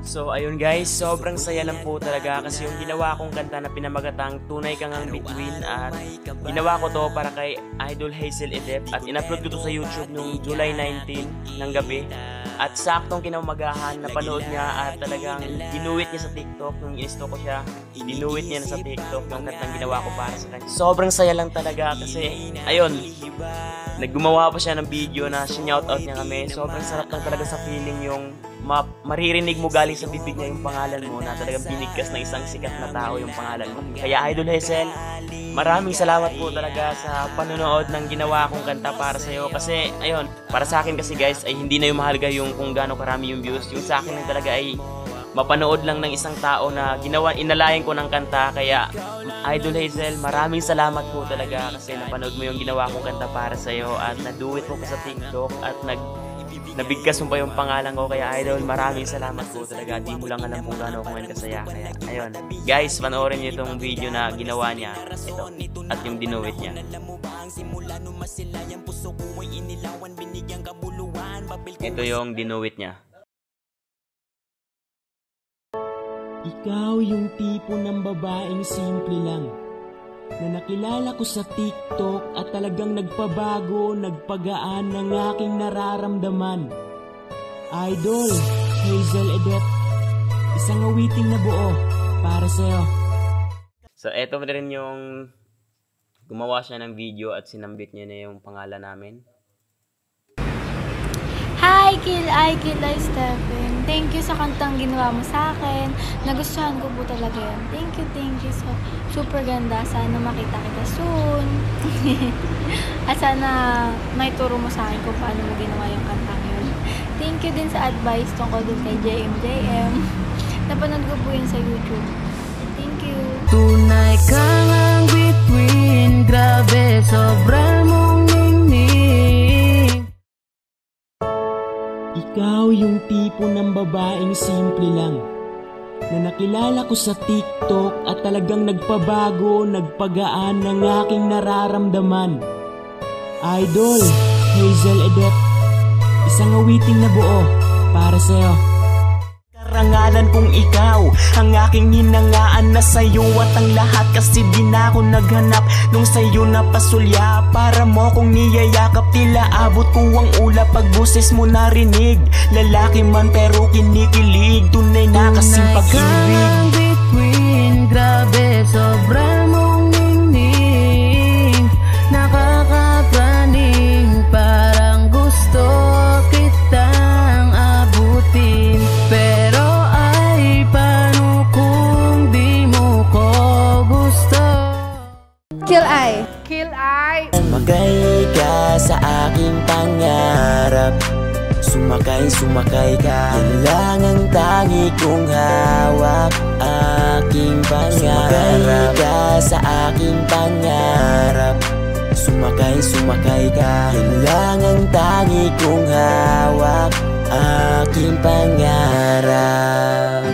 So ayun guys, sobrang saya lang po talaga kasi yung ginawa kong kanta na pinamagatang Tunay Ka Ngang Bituin, at ginawa ko to para kay Idol Hazel Edep at in-upload ko to sa YouTube noong July 19 ng gabi. At saktong kinamagahan, napanood niya at talagang ginuwit niya sa TikTok. Nung in-stalk ko siya, ginuwit niya na sa TikTok ng kantang ginawa ko para sa kanya. Sobrang saya lang talaga kasi ayun, naggumawa pa siya ng video na sinoutout niya kami. Sobrang sarap lang talaga sa feeling yung maririnig mo galing sa bibig niya yung pangalan mo, na talagang binigkas ng isang sikat na tao yung pangalan mo. Kaya Idol Hazel, maraming salamat po talaga sa panonood ng ginawa kong kanta para sa iyo. Kasi ayun, para sa akin kasi guys ay hindi na yung mahalaga yung kung gaano karami yung views. Yung sa akin lang talaga ay mapanood lang ng isang tao na inalayan ko ng kanta. Kaya Idol Hazel, maraming salamat po talaga kasi napanood mo yung ginawa kong kanta para sa iyo at naduwit mo pa sa TikTok at nabigkas mo pa yung pangalan ko. Kaya Idol, maraming salamat po talaga. Di mo lang alam kung gaano ako ngayon kasaya. Kaya ayun guys, panoorin niyo itong video na ginawa niya ito at yung dinuwit niya. Ito yung dinuwit niya. Ikaw yung tipo ng babaeng simple lang na nakilala ko sa TikTok at talagang nagpabago, nagpagaan ng aking nararamdaman. Idol Hazel Edep, isang awiting na buo para sa'yo. So eto na rin yung gumawa siya ng video at sinambit niya na yung pangalan namin. Hi, Kill I Stephen. Thank you sa kantang ginawa mo sa akin. Nagustuhan ko po talaga yan. Thank you. So, super ganda. Sana makita kita soon. At sana may turo mo sa akin kung paano mo ginawa yung kantang yun. Thank you din sa advice tungkol din kay JM. Napanood ko po yun sa YouTube. Thank you. Tunay ka ngang bituin, grabe, sobra mong ningning. Ikaw yung tipo ng babaeng simple lang na nakilala ko sa TikTok at talagang nagpabago, nagpagaan ng aking nararamdaman. Idol Hazel Edep, isang awiting na buo para sa'yo. Karangalan kong ikaw ang aking hinangaan na sa'yo at ang lahat, kasi di na ako naghanap nung sa'yo napasulya. Para mo kong niyayakap, tila abot ko ang ulap pag boses mo narinig. Lalaki man pero kinikilig, tunay na kasing pag-ibig. Between, grabe, sobra mong ningning. Nakakapraning, parang gusto kitang abutin. Pero ay paano kung di mo ko gusto? Kill I. Sumakay ka sa aking pangarap, sumakay ka, yan lang ang tangi kong hawak, aking pangarap. Sumakay ka sa aking pangarap, sumakay ka, yan lang ang tangi kong hawak, aking pangarap.